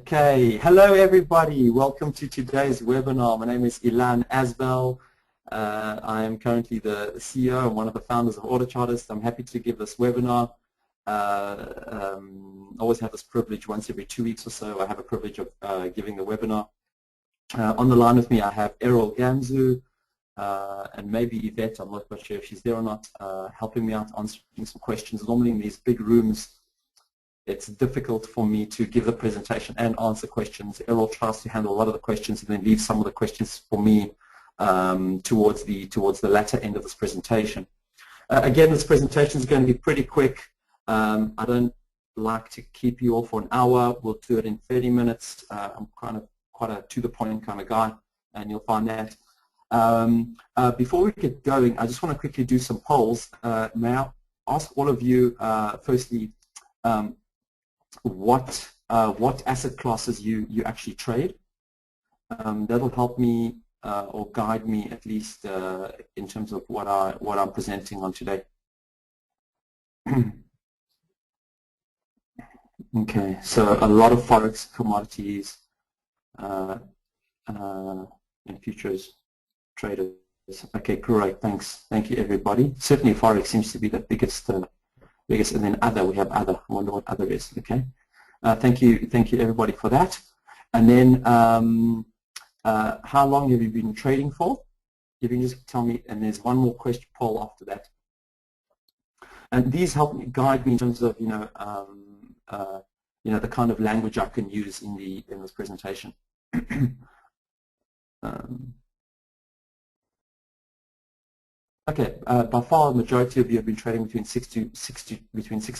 Okay, hello everybody. Welcome to today's webinar. My name is Ilan Asbel. I am currently the CEO and one of the founders of Autochartist. I'm happy to give this webinar. I always have this privilege once every 2 weeks or so. I have a privilege of giving the webinar. On the line with me I have Errol Gamzu and maybe Yvette. I'm not quite sure if she's there or not, helping me out answering some questions. Normally in these big rooms it's difficult for me to give the presentation and answer questions. Errol tries to handle a lot of the questions and then leave some of the questions for me towards the latter end of this presentation. Again, this presentation is going to be pretty quick. I don't like to keep you all for an hour. We'll do it in 30 minutes. I'm kind of quite a to-the-point kind of guy, and you'll find that. Before we get going, I just want to quickly do some polls. May I ask all of you, firstly, what asset classes you actually trade? That'll help me or guide me at least in terms of what I'm presenting on today. Okay, so a lot of forex, commodities, and futures traders. Okay, great. Thanks. Thank you, everybody. Certainly, forex seems to be the biggest, and then other. We have other. I wonder what other is. Okay. Thank you, everybody, for that. And then, how long have you been trading for? You can just tell me. And there's one more question poll after that. And these help me guide me in terms of the kind of language I can use in this presentation. Okay, by far the majority of you have been trading between 6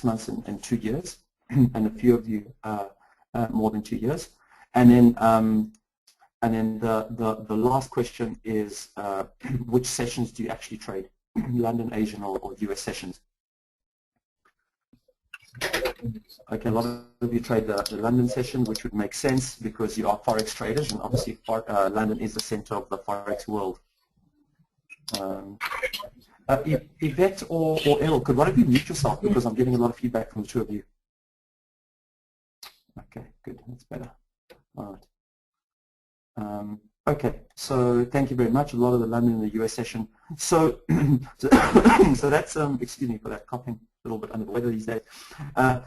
months and 2 years, and a few of you more than 2 years. And then the last question is which sessions do you actually trade? London, Asian, or US sessions? Okay, a lot of you trade the London session, which would make sense because you are forex traders, and obviously London is the center of the forex world. Yvette or Errol, could one of you mute yourself because I'm getting a lot of feedback from the two of you? Okay, good, that's better. All right. Okay, so thank you very much. A lot of the London and the US session. So that's excuse me for that coughing, a little bit under the weather these days.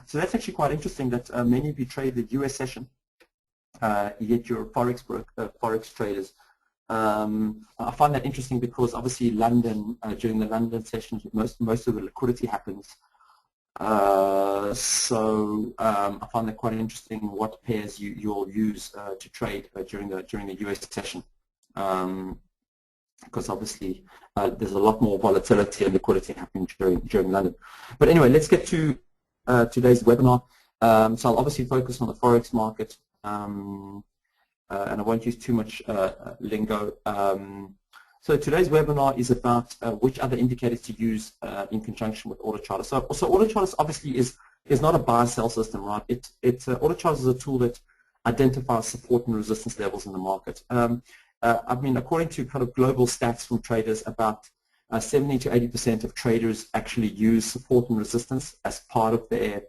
So that's actually quite interesting that many of you trade the US session, yet you're forex traders. I find that interesting because obviously London, during the London sessions, most of the liquidity happens. So I find that quite interesting what pairs you'll use to trade during the US session, because obviously there's a lot more volatility and liquidity happening during London. But anyway, let's get to today's webinar. So I'll obviously focus on the forex market. And I won't use too much lingo. So today's webinar is about which other indicators to use in conjunction with Autochartist. So Autochartist obviously is not a buy-sell system, right? Autochartist is a tool that identifies support and resistance levels in the market. I mean, according to kind of global stats from traders, about 70 to 80% of traders actually use support and resistance as part of their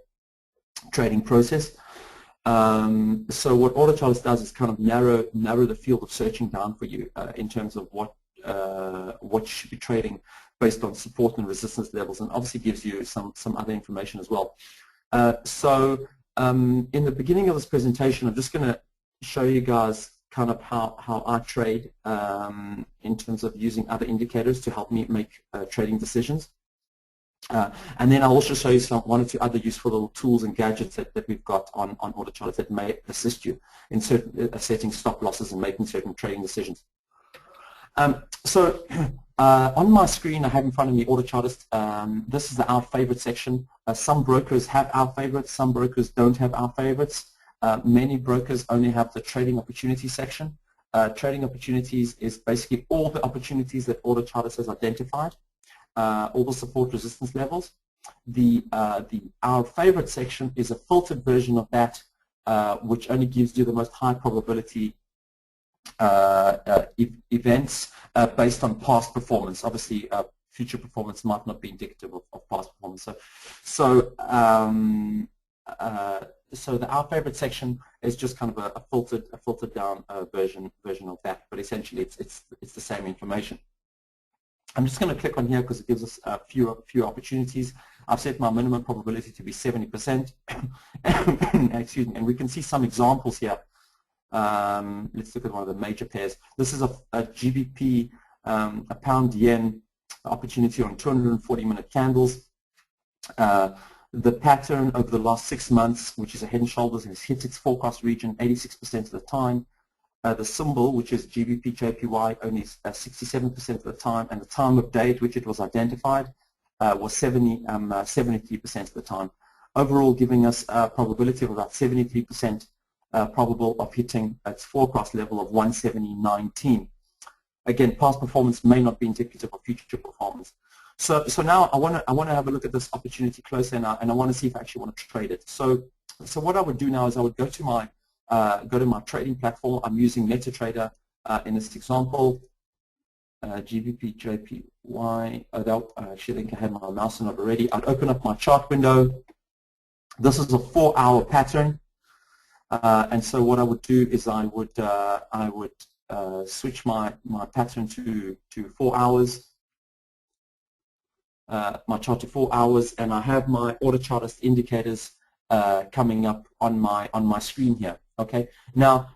trading process. So what Autochartist does is kind of narrow the field of searching down for you in terms of what you should be trading based on support and resistance levels, and obviously gives you some other information as well. So in the beginning of this presentation, I'm just going to show you guys kind of how I trade in terms of using other indicators to help me make trading decisions. And then I'll also show you one or two other useful little tools and gadgets that we've got on Autochartist that may assist you in setting stop losses and making certain trading decisions. So on my screen I have in front of me Autochartist. This is our favorite section. Some brokers have our favorites, some brokers don't have our favorites. Many brokers only have the trading opportunities section. Trading opportunities is basically all the opportunities that Autochartist has identified. All the support resistance levels. Our favorite section is a filtered version of that, which only gives you the most high probability events based on past performance. Obviously, future performance might not be indicative of past performance. So so the our favorite section is just kind of a filtered down version of that, but essentially it's the same information. I'm just going to click on here because it gives us a few opportunities. I've set my minimum probability to be 70%. Excuse me, and we can see some examples here. Let's look at one of the major pairs. This is a GBP, a pound yen opportunity on 240-minute candles. The pattern over the last 6 months, which is a head and shoulders, has hit its forecast region 86% of the time. The symbol, which is GBP JPY, only 67% of the time, and the time of day at which it was identified was 73% of the time. Overall, giving us a probability of about 73% probable of hitting its forecast level of 170.19. Again, past performance may not be indicative of future performance. So now I want to have a look at this opportunity closer now, and I want to see if I actually want to trade it. So what I would do now is I would go to my trading platform. I'm using MetaTrader in this example. GBP JPY. I actually think I had my mouse on it already. I'd open up my chart window. This is a 4-hour pattern, and so what I would do is I would switch my pattern to 4 hours. My chart to 4 hours, and I have my Autochartist indicators coming up on my screen here. Okay. Now,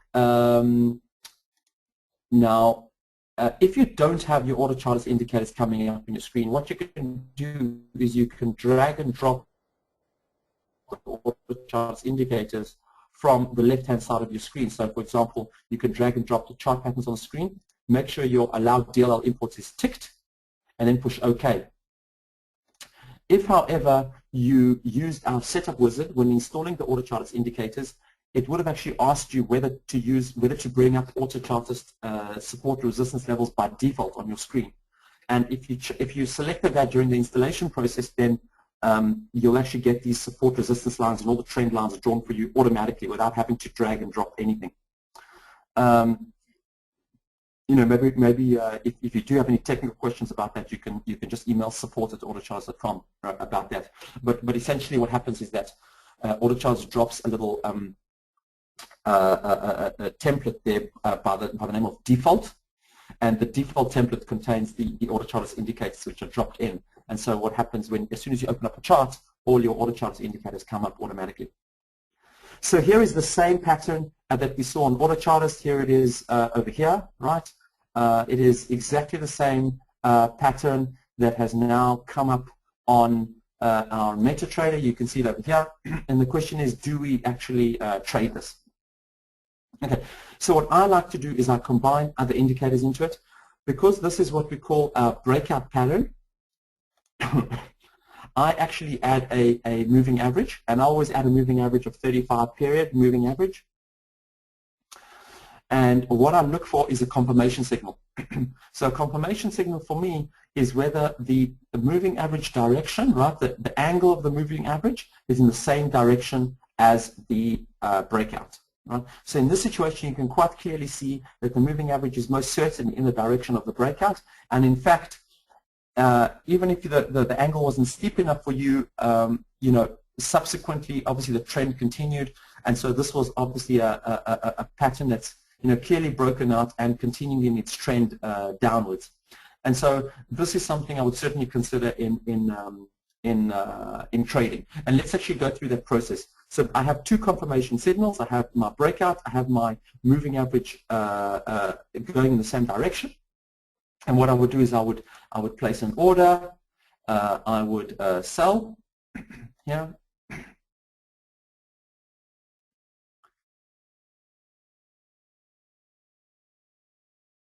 if you don't have your Autochartist indicators coming up on your screen, what you can do is you can drag and drop the Autochartist indicators from the left-hand side of your screen. So, for example, you can drag and drop the chart patterns on the screen. Make sure your allowed DLL imports is ticked, and then push OK. If, however, you used our setup wizard when installing the Autochartist indicators, it would have actually asked you whether to bring up Autochartist support resistance levels by default on your screen. And if you selected that during the installation process, then you'll actually get these support resistance lines and all the trend lines are drawn for you automatically without having to drag and drop anything. You know, maybe if you do have any technical questions about that, you can just email support@autochartist.com about that. But essentially, what happens is that Autochartist drops a little a template there by the name of default, and the default template contains the Autochartist indicators which are dropped in. And so what happens as soon as you open up a chart, all your Autochartist indicators come up automatically. So here is the same pattern that we saw on Autochartist. Here it is over here, right? It is exactly the same pattern that has now come up on our MetaTrader. You can see it over here. And the question is, do we actually trade this? Okay, so what I like to do is I combine other indicators into it. Because this is what we call a breakout pattern, I actually add a moving average, and I always add a moving average of 35 period moving average. And what I look for is a confirmation signal. So a confirmation signal for me is whether the moving average direction, right, the angle of the moving average is in the same direction as the breakout. Right? So in this situation, you can quite clearly see that the moving average is most certainly in the direction of the breakout. And in fact, even if the angle wasn't steep enough for you, you know, subsequently, obviously the trend continued, and so this was obviously a pattern that's, you know, clearly broken out and continuing in its trend downwards. And so this is something I would certainly consider in trading. And let's actually go through that process. So I have two confirmation signals. I have my breakout. I have my moving average going in the same direction. And what I would do is I would place an order. I would sell here.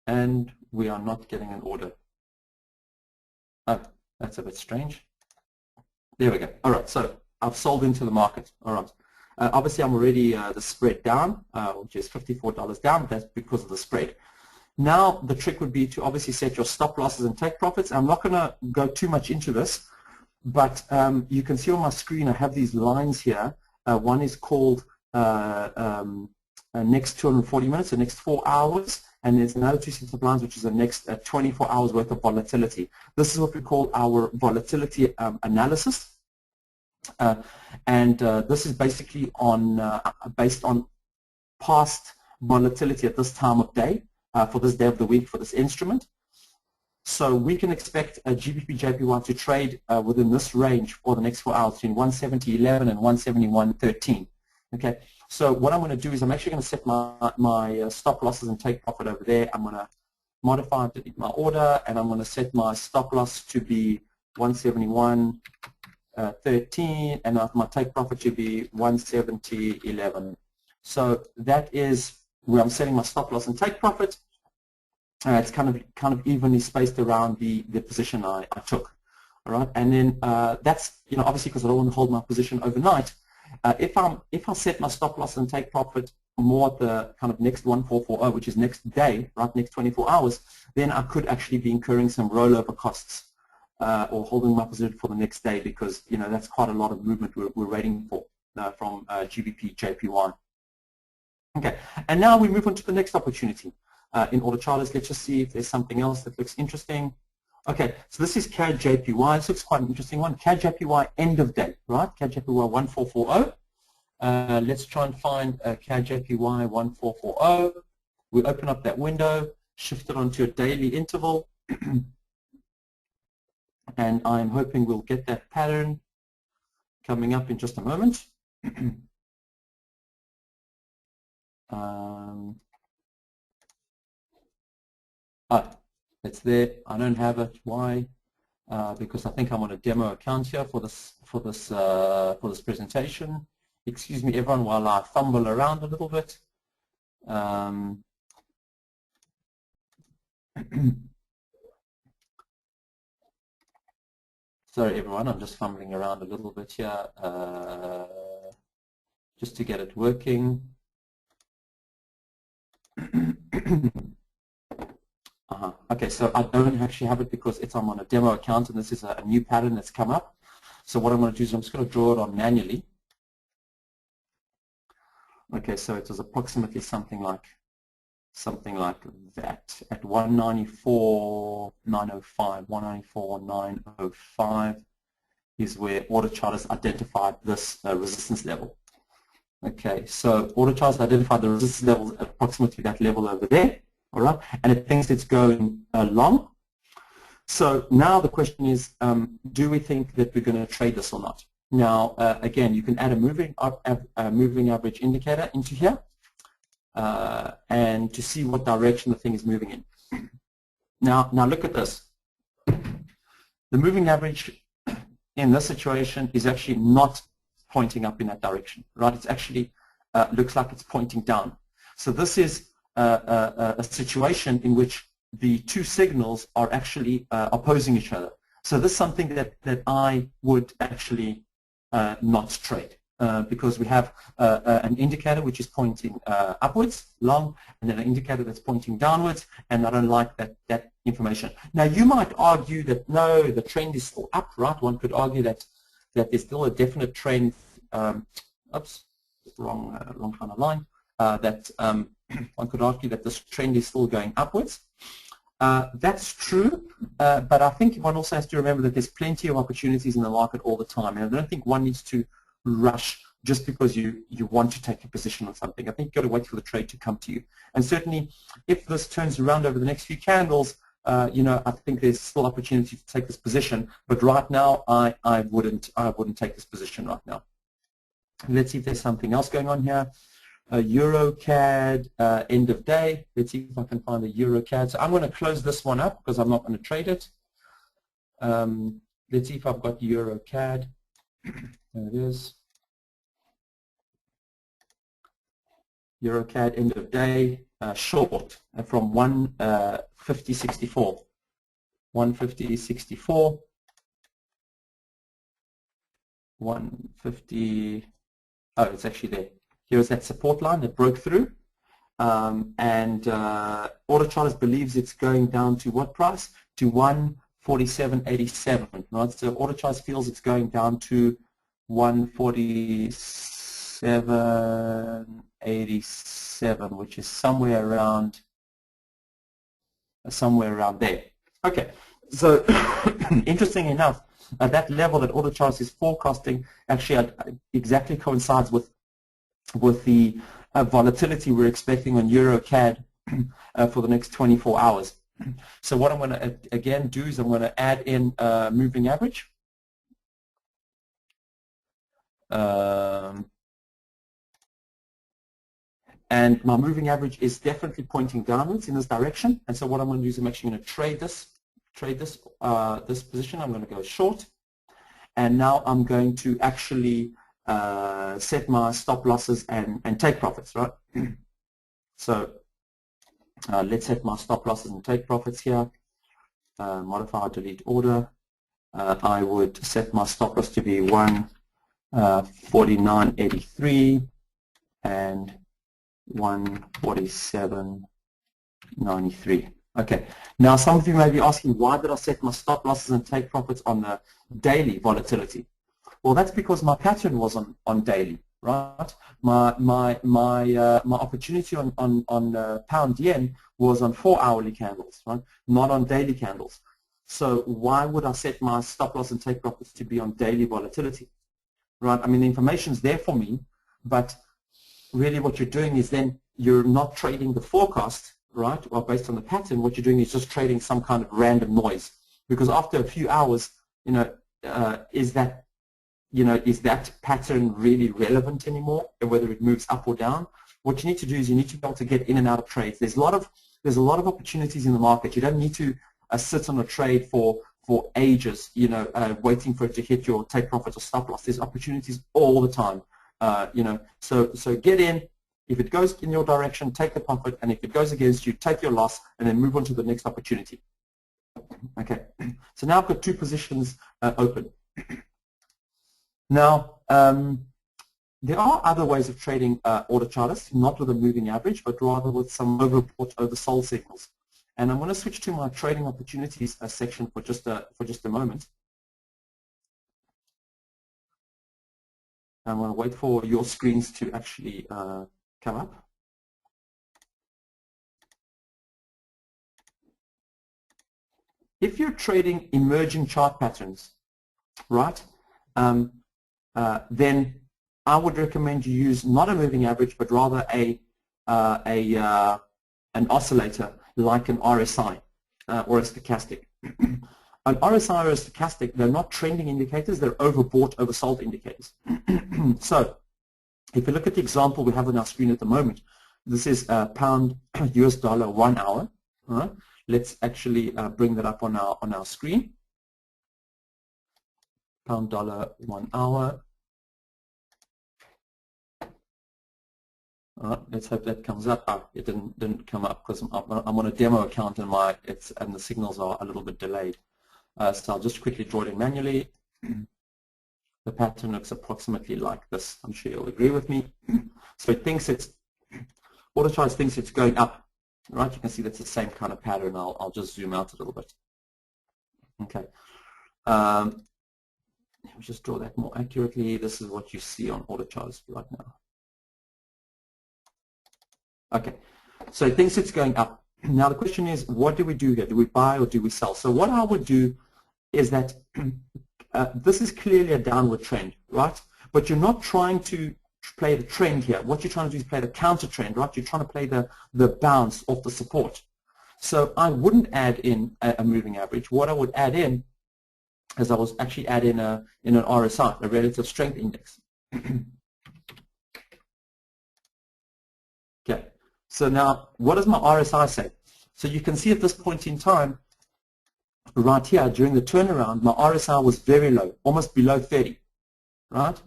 And we are not getting an order. Oh, that's a bit strange. There we go. All right, so I've sold into the market. All right. Obviously, I'm already the spread down, which is $54 down. That's because of the spread. Now, the trick would be to obviously set your stop losses and take profits. I'm not going to go too much into this, but you can see on my screen I have these lines here. One is called next 240 minutes, the next 4 hours, and there's another two sets of lines which is the next 24 hours worth of volatility. This is what we call our volatility analysis. This is basically on based on past volatility at this time of day for this day of the week for this instrument. So we can expect a GBP JPY to trade within this range for the next 4 hours between 170.11 and 171.13. Okay, so what I'm going to do is I'm actually going to set my stop losses and take profit over there. I'm going to modify my order, and I'm going to set my stop loss to be 171.13, and my take profit to be 170.11. So that is where I'm setting my stop loss and take profit. It's kind of evenly spaced around the position I took. All right, and then that's obviously because I don't want to hold my position overnight. If I set my stop loss and take profit more at the kind of next 1440, which is next day, right, next 24 hours, then I could actually be incurring some rollover costs or holding my position for the next day, because that's quite a lot of movement we're waiting for from GBP JPY. Okay, and now we move on to the next opportunity. In Autochartist, let's just see if there's something else that looks interesting. Okay, so this is CAD JPY. This looks quite an interesting one. CAD JPY end of day, right? CAD JPY 1440. Let's try and find CAD JPY 1440. We open up that window, shift it onto a daily interval, and I'm hoping we'll get that pattern coming up in just a moment. It's there. I don't have it. Why? Because I think I'm on a demo account here for this presentation. Excuse me, everyone, while I fumble around a little bit. Sorry, everyone. I'm just fumbling around a little bit here, just to get it working. Okay, so I don't actually have it because I'm on a demo account, and this is a new pattern that's come up. So what I'm going to do is I'm just going to draw it on manually. Okay, so it was approximately something like that at 194.905. 194.905 is where Autochartist identified this resistance level. Okay, so Autochartist identified the resistance level at approximately that level over there. All right, and it thinks it's going long. So now the question is, do we think that we're going to trade this or not? Now, again, you can add a moving average indicator into here and to see what direction the thing is moving in. Now look at this. The moving average in this situation is actually not pointing up in that direction, right? It's actually looks like it's pointing down. So this is a situation in which the two signals are actually opposing each other. So this is something that I would actually not trade because we have an indicator which is pointing upwards, long, and then an indicator that's pointing downwards, and I don't like that information. Now you might argue that no, the trend is still up, right? One could argue that there's still a definite trend. Oops, wrong kind of line. One could argue that this trend is still going upwards. That's true, but I think one also has to remember that there's plenty of opportunities in the market all the time, and I don't think one needs to rush just because you want to take a position on something. I think you've got to wait for the trade to come to you. And certainly, if this turns around over the next few candles, I think there's still opportunity to take this position. But right now, I wouldn't take this position right now. Let's see if there's something else going on here. EuroCAD end of day. Let's see if I can find a EuroCAD. So I'm going to close this one up because I'm not going to trade it. Let's see if I've got EuroCAD. There it is. EuroCAD end of day short from 150.64. 150.64. 150. Oh, it's actually there. Here's that support line that broke through, and Autochartist believes it's going down to what price? To 147.87, right? So Autochartist feels it's going down to 147.87, which is somewhere around there. Okay, so interesting enough, that level that Autochartist is forecasting actually exactly coincides with the volatility we're expecting on Euro CAD for the next 24 hours. So what I'm going to again do is I'm going to add in moving average. And my moving average is definitely pointing downwards in this direction. And so what I'm going to do is I'm actually going to trade this position. I'm going to go short. And now I'm going to actually set my stop losses and take profits, right? So let's set my stop losses and take profits here. Modify delete order. I would set my stop loss to be 149.83 and 147.93. Okay. Now some of you may be asking, why did I set my stop losses and take profits on the daily volatility? Well, that's because my pattern was on daily, right? My opportunity on pound yen was on 4-hourly candles, right? Not on daily candles. So why would I set my stop loss and take profits to be on daily volatility, right? I mean, the information's there for me, but really what you're doing is then you're not trading the forecast, right? Well, based on the pattern, what you're doing is just trading some kind of random noise. Because after a few hours, is that pattern really relevant anymore, whether it moves up or down? What you need to do is you need to be able to get in and out of trades. There's a lot of opportunities in the market. You don't need to sit on a trade for ages, waiting for it to hit your take profits or stop loss. There's opportunities all the time, So get in. If it goes in your direction, take the profit, and if it goes against you, take your loss, and then move on to the next opportunity. Okay. So now I've got two positions open. Now, there are other ways of trading Autochartist, not with a moving average, but rather with some overbought, oversold signals. And I'm going to switch to my trading opportunities section for just a moment. I'm going to wait for your screens to actually come up. If you're trading emerging chart patterns, right, then I would recommend you use not a moving average, but rather an oscillator like an RSI or a stochastic. An RSI or a stochastic, they're not trending indicators, they're overbought, oversold indicators. So if you look at the example we have on our screen at the moment, this is pound US dollar 1 hour. All right? Let's actually bring that up on our screen. Pound dollar 1 hour. All right, let's hope that comes up. Oh, it didn't come up because I'm on a demo account and the signals are a little bit delayed. So I'll just quickly draw it in manually. The pattern looks approximately like this. I'm sure you'll agree with me. So it thinks Autochartist thinks it's going up. Right, you can see that's the same kind of pattern. I'll just zoom out a little bit. Okay. Let me just draw that more accurately. This is what you see on Autochartist right now. Okay, so it thinks it's going up. Now the question is, what do we do here? Do we buy or do we sell? So what I would do is that this is clearly a downward trend, right? But you're not trying to play the trend here. What you're trying to do is play the counter trend, right? You're trying to play the bounce off the support. So I wouldn't add in a moving average. What I would add in is I was actually add in an RSI, a relative strength index. Okay. So now, what does my RSI say? So you can see at this point in time, right here, during the turnaround, my RSI was very low, almost below 30, right?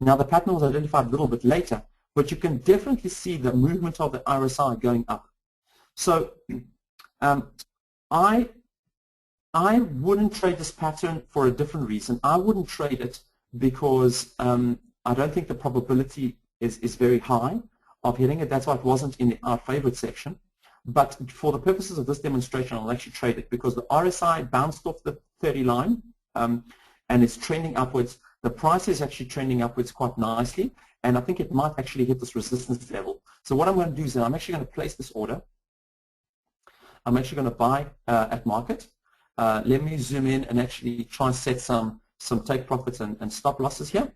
Now, the pattern was identified a little bit later, but you can definitely see the movement of the RSI going up. So I wouldn't trade this pattern for a different reason. I wouldn't trade it because I don't think the probability is very high of hitting it. That's why it wasn't in our favorite section. But for the purposes of this demonstration, I'll actually trade it because the RSI bounced off the 30 line and it's trending upwards. The price is actually trending upwards quite nicely, and I think it might actually hit this resistance level. So what I'm going to do is I'm actually going to place this order. I'm actually going to buy at market. let me zoom in and actually try and set some take profits and stop losses here.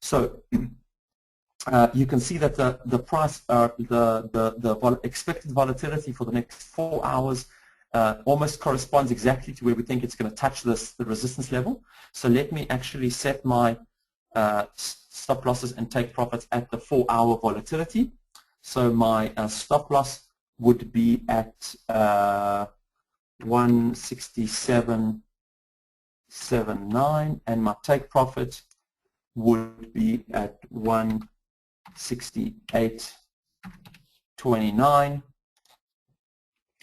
So you can see that the price, the expected volatility for the next 4 hours almost corresponds exactly to where we think it's going to touch the resistance level. So let me actually set my stop losses and take profits at the 4-hour volatility. So my stop loss would be at 167.79, and my take profit would be at 168.29.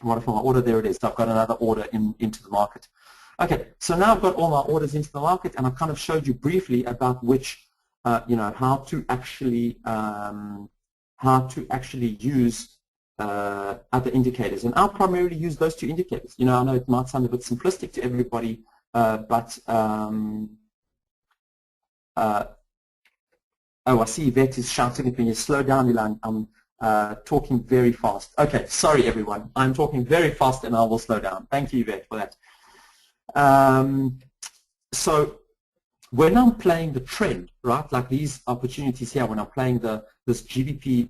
Wonderful, my order, there it is. I've got another order into the market. Okay, so now I've got all my orders into the market, and I've kind of showed you briefly about which, how to actually use other indicators. And I'll primarily use those two indicators. I know it might sound a bit simplistic to everybody, but oh, I see Yvette is shouting at me, slow down, Milan. I'm talking very fast. Okay, sorry everyone. I'm talking very fast and I will slow down. Thank you, Yvette, for that. So when I'm playing the trend, right, like these opportunities here, when I'm playing this GBP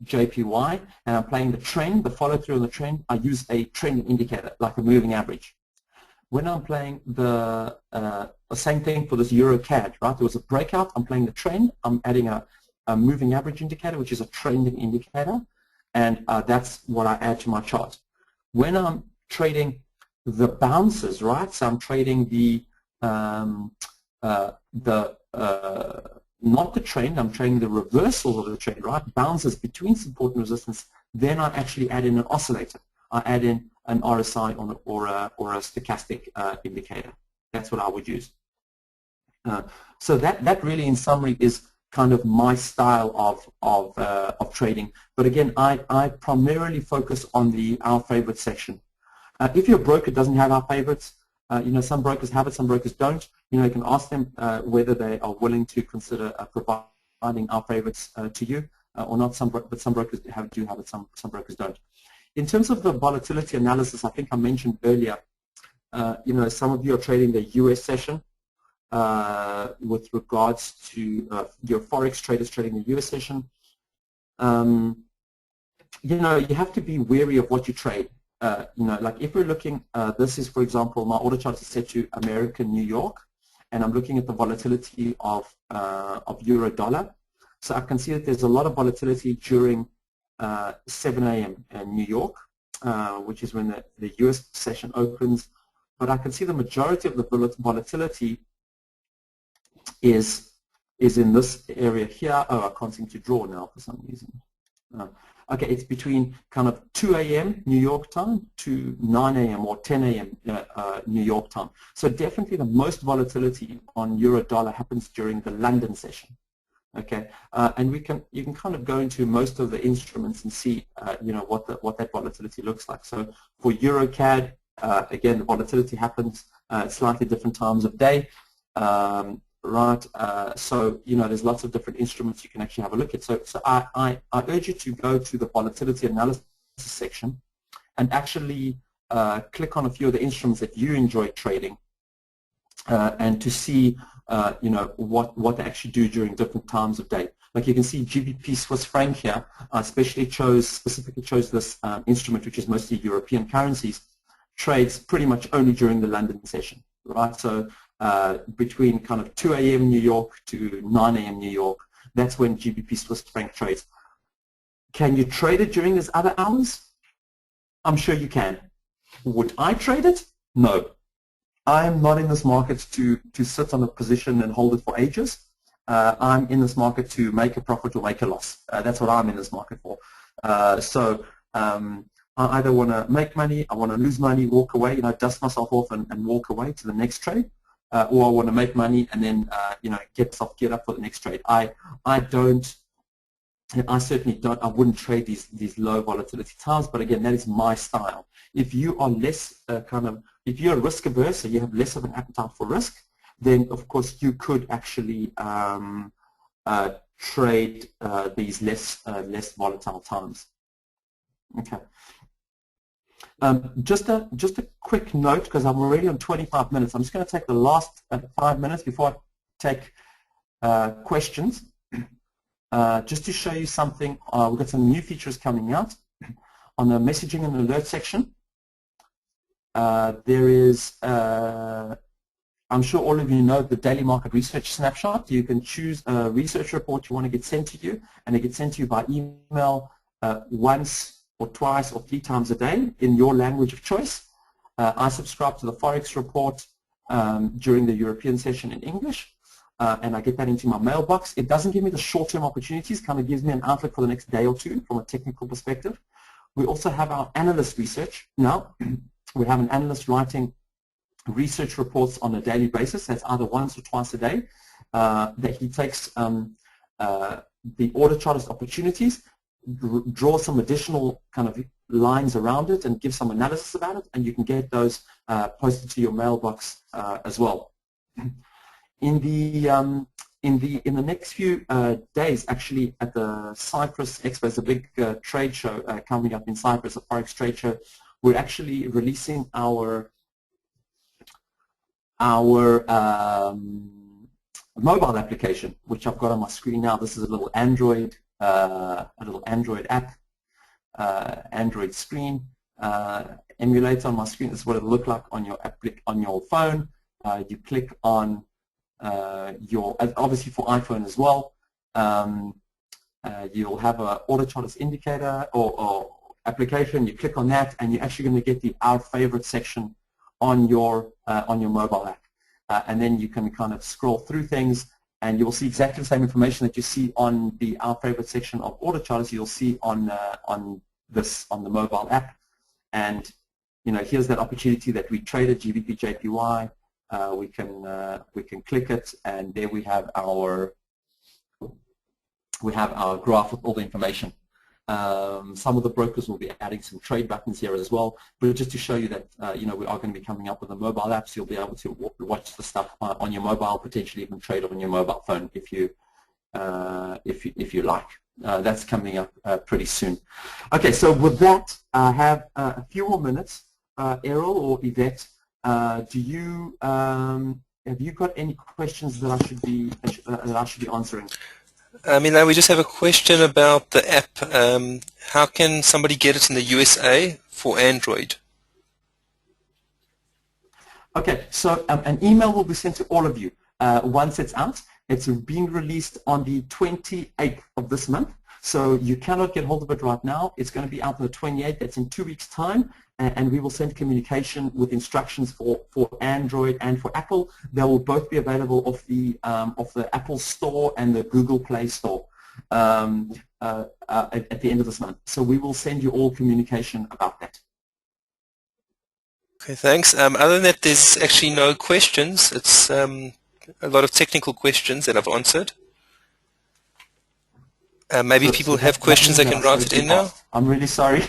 JPY and I'm playing the trend, the follow through on the trend, I use a trend indicator, like a moving average. When I'm playing the same thing for this Euro CAD, right, there was a breakout, I'm playing the trend, I'm adding a moving average indicator, which is a trending indicator, and that's what I add to my chart. When I'm trading the bounces, right, so I'm trading not the trend, I'm trading the reversal of the trend, right, bounces between support and resistance, then I actually add in an oscillator. I add in an RSI or a stochastic indicator. That's what I would use. So that really, in summary, is kind of my style of trading. But again, I primarily focus on our favorite section. If your broker doesn't have our favorites, some brokers have it, some brokers don't. You can ask them whether they are willing to consider providing our favorites to you or not. But some brokers do have it, some brokers don't. In terms of the volatility analysis, I think I mentioned earlier, some of you are trading the US session with regards to your Forex traders trading the US session. You have to be wary of what you trade. Like if we're looking, this is, for example, my order chart is set to American New York, and I'm looking at the volatility of euro dollar. So I can see that there's a lot of volatility during 7 a.m. in New York, which is when the US session opens. But I can see the majority of the volatility is in this area here. Oh, I can't seem to draw now for some reason. Okay, it's between kind of 2 a.m. New York time to 9 a.m. or 10 a.m. New York time. So definitely the most volatility on euro dollar happens during the London session. Okay, and you can kind of go into most of the instruments and see what that volatility looks like. So for Euro CAD, again, the volatility happens at slightly different times of day, right? So there's lots of different instruments you can actually have a look at. So I urge you to go to the volatility analysis section and actually click on a few of the instruments that you enjoy trading, and to see what they actually do during different times of day. Like you can see GBP Swiss franc here. I specifically chose this instrument, which is mostly European currencies, trades pretty much only during the London session, right? So between kind of 2 a.m. New York to 9 a.m. New York, that's when GBP Swiss franc trades. Can you trade it during these other hours? I'm sure you can. Would I trade it? No. I am not in this market to sit on a position and hold it for ages. I'm in this market to make a profit or make a loss. That's what I'm in this market for. So I either want to make money, I want to lose money, walk away, dust myself off and walk away to the next trade, or I want to make money and then get up for the next trade. I certainly don't. I wouldn't trade these low volatility times, but again, that is my style. If you are less if you're risk averse, so you have less of an appetite for risk, then of course you could actually trade these less volatile times. Okay. Just a quick note, because I'm already on 25 minutes. I'm just going to take the last 5 minutes before I take questions, just to show you something. We've got some new features coming out on the messaging and alert section. There is, I'm sure all of you know, the daily market research snapshot. You can choose a research report you want to get sent to you, and it gets sent to you by email once or twice or 3 times a day in your language of choice. I subscribe to the Forex report during the European session in English, and I get that into my mailbox. It doesn't give me the short-term opportunities, kind of gives me an outlook for the next day or two from a technical perspective. We also have our analyst research now. We have an analyst writing research reports on a daily basis. That's either once or twice a day, that he takes the Autochartist opportunities, draw some additional kind of lines around it, and give some analysis about it, and you can get those posted to your mailbox as well. In the next few days, actually, at the Cyprus Expo, there's a big trade show coming up in Cyprus, a Forex trade show. We're actually releasing our mobile application, which I've got on my screen now. This is a little Android app, Android screen emulator on my screen. This is what it'll look like on your phone. You click on obviously for iPhone as well. You'll have an Autochartist indicator or application. You click on that, and you're actually going to get the Our Favorite section on your mobile app, and then you can kind of scroll through things, and you will see exactly the same information that you see on the Our Favorite section of Autochartist. You'll see on the mobile app, and here's that opportunity that we traded, GBP JPY. We can click it, and there we have our graph with all the information. Some of the brokers will be adding some trade buttons here as well, but just to show you that we are going to be coming up with a mobile app, so you'll be able to watch the stuff on your mobile, potentially even trade on your mobile phone if you like. That's coming up pretty soon. Okay, so with that, I have a few more minutes. Errol or Yvette, have you got any questions that I should be answering? We just have a question about the app. How can somebody get it in the USA for Android? Okay, so an email will be sent to all of you once it's out. It's being released on the 28th of this month, so you cannot get hold of it right now. It's going to be out on the 28th. That's in 2 weeks' time, and we will send communication with instructions for Android and for Apple. They will both be available off the Apple Store and the Google Play Store at the end of this month. So we will send you all communication about that. Okay, thanks. Other than that, there's actually no questions. It's a lot of technical questions that I've answered. Maybe so people have questions, they can write it in now. I'm really sorry.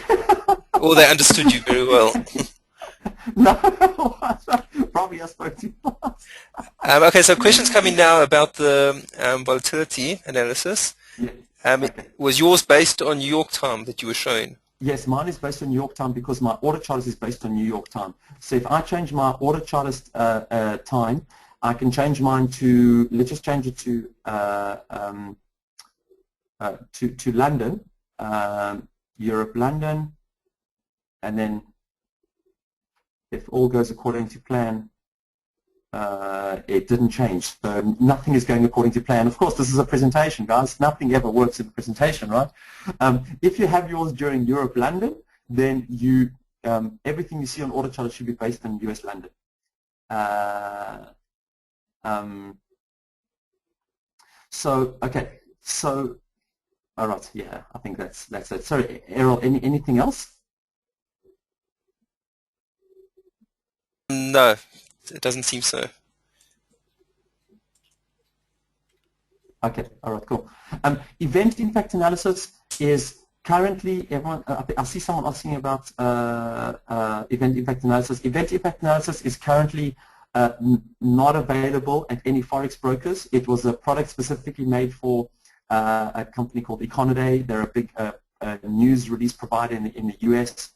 Or they understood you very well. No, probably I spoke too fast. Okay, so questions coming now about the volatility analysis. Yes. Okay. Was yours based on New York time that you were showing? Yes, mine is based on New York time because my Autochartist is based on New York time. So if I change my Autochartist time, I can change mine to, let's just change it to London, Europe, London, and then if all goes according to plan, it didn't change. So nothing is going according to plan. Of course, this is a presentation, guys. Nothing ever works in a presentation, right? If you have yours during Europe, London, then you everything you see on Autochartist should be based on US London. So okay, so all right, yeah, I think that's it. Sorry, Errol, anything else? No, it doesn't seem so. Okay, all right, cool. Event impact analysis is currently, everyone, I see someone asking about event impact analysis. Event impact analysis is currently not available at any Forex brokers. It was a product specifically made for a company called Econoday. They're a big news release provider in the US.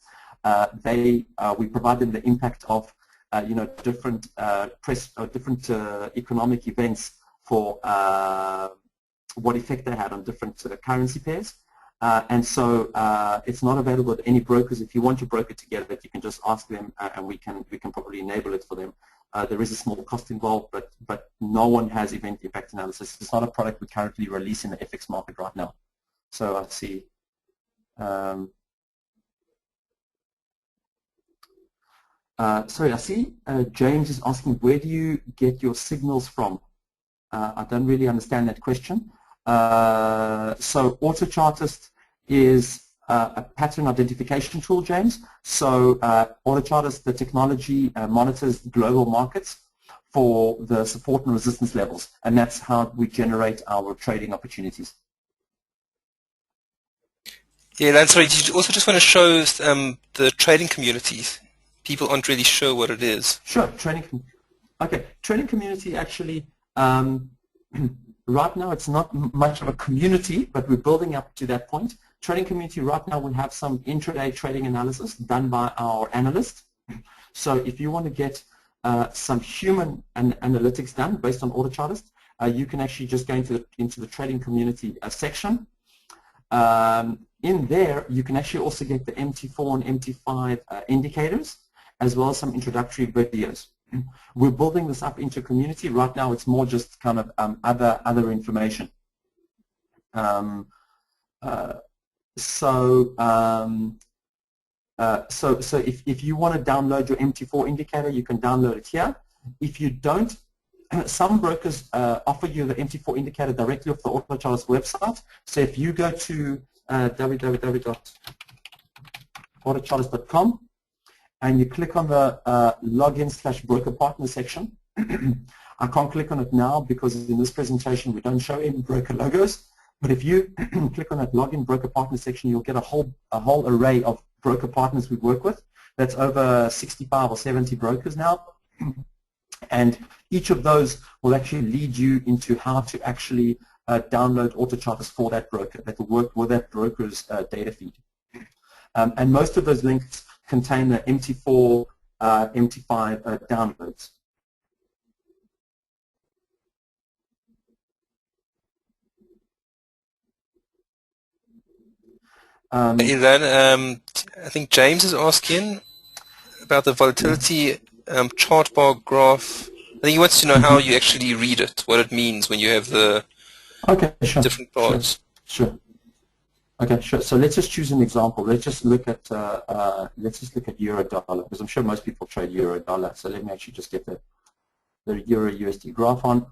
we provide them the impact of different different economic events for what effect they had on different currency pairs. And so it's not available at any brokers. If you want to broker together, you can just ask them, and we can probably enable it for them. There is a small cost involved, but no one has event impact analysis. It's not a product we currently release in the FX market right now. So I see. Sorry, I see James is asking, where do you get your signals from? I don't really understand that question. So Autochartist is a pattern identification tool, James. So Autochartist, the technology, monitors global markets for the support and resistance levels, and that's how we generate our trading opportunities. Yeah, and sorry, did you also just want to show the trading communities? People aren't really sure what it is. Sure, trading community actually, right now it's not much of a community, but we're building up to that point. Trading community right now we have some intraday trading analysis done by our analyst. So if you want to get some human analytics done based on Autochartist, you can actually just go into the trading community section. In there, you can actually also get the MT4 and MT5 indicators, as well as some introductory videos. We're building this up into a community. Right now, it's more just kind of other information. So if you want to download your MT4 indicator, you can download it here. If you don't, some brokers offer you the MT4 indicator directly off the Autochartist website. So if you go to www.autochartist.com and you click on the login/broker partner section, I can't click on it now because in this presentation we don't show any broker logos. But if you click on that login broker partner section, you'll get a whole array of broker partners we work with. That's over 65 or 70 brokers now. And each of those will actually lead you into how to actually download Autochartist for that broker that will work with that broker's data feed. And most of those links contain the MT4, MT5 downloads. Ilan, I think James is asking about the volatility chart bar graph. I think he wants to know how you actually read it, what it means when you have the different bars. Sure. Okay, sure. So let's just choose an example. Let's just look at euro dollar, because I'm sure most people trade euro dollar. So let me actually just get the euro USD graph on.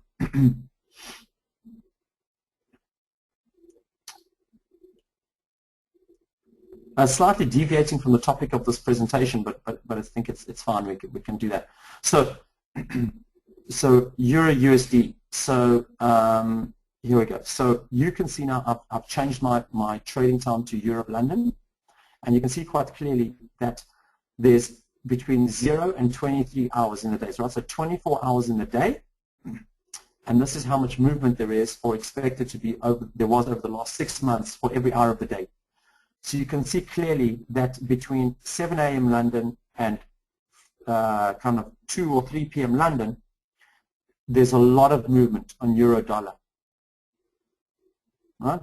Slightly deviating from the topic of this presentation, but I think it's fine. We can do that. So so euro USD. So here we go. So you can see now I've changed my trading time to Europe London, and you can see quite clearly that there's between 0 and 23 hours in the day. Right? So 24 hours in the day, and this is how much movement there is or expected to be there was over the last 6 months for every hour of the day. So you can see clearly that between 7 a.m. London and kind of 2 or 3 p.m. London, there's a lot of movement on euro dollar. Right?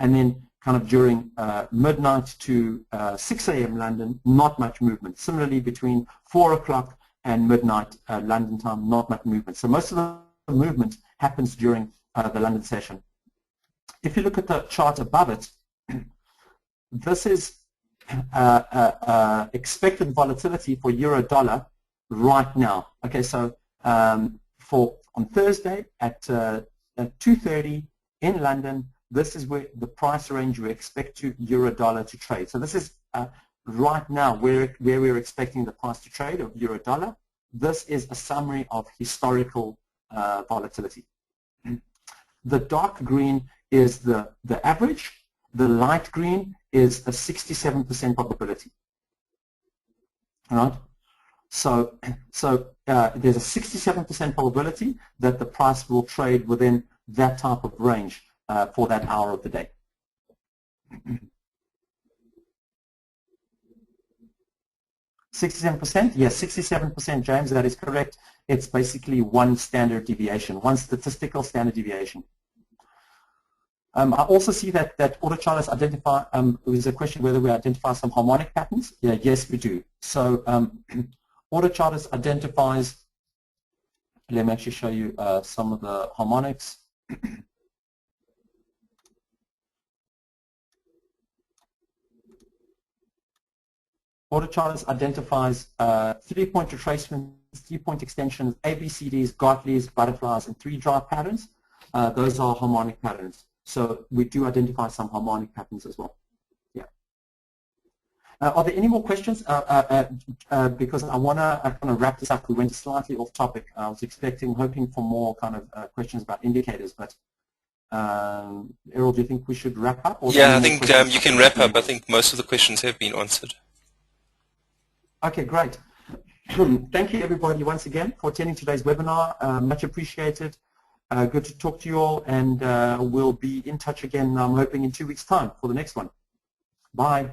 And then kind of during midnight to 6 a.m. London, not much movement. Similarly, between 4 o'clock and midnight London time, not much movement. So most of the movement happens during the London session. If you look at the chart above it, this is expected volatility for euro dollar right now. Okay, so on Thursday at 2:30 in London, this is where the price range we expect euro dollar to trade. So this is right now where we're expecting the price to trade of euro dollar. This is a summary of historical volatility. The dark green is the average. The light green is a 67% probability. All right. So there's a 67% probability that the price will trade within that type of range for that hour of the day. 67%? Yes, 67%, James, that is correct. It's basically one standard deviation, one statistical standard deviation. I also see that Autochartist identify, there's a question whether we identify some harmonic patterns. Yeah, yes, we do. So Autochartist identifies, let me actually show you some of the harmonics. Autochartist identifies 3-point retracements, 3-point extensions, ABCDs, Gartley's, butterflies, and 3-drive patterns. Those are harmonic patterns. So we do identify some harmonic patterns as well. Yeah. Are there any more questions? Because I want to kind of wrap this up. We went slightly off topic. I was hoping for more kind of questions about indicators, but Errol, do you think we should wrap up? Or yeah, I think you can wrap up. I think most of the questions have been answered. Okay, great. Thank you, everybody, once again for attending today's webinar. Much appreciated. Good to talk to you all, and we'll be in touch again, I'm hoping, in 2 weeks' time for the next one. Bye.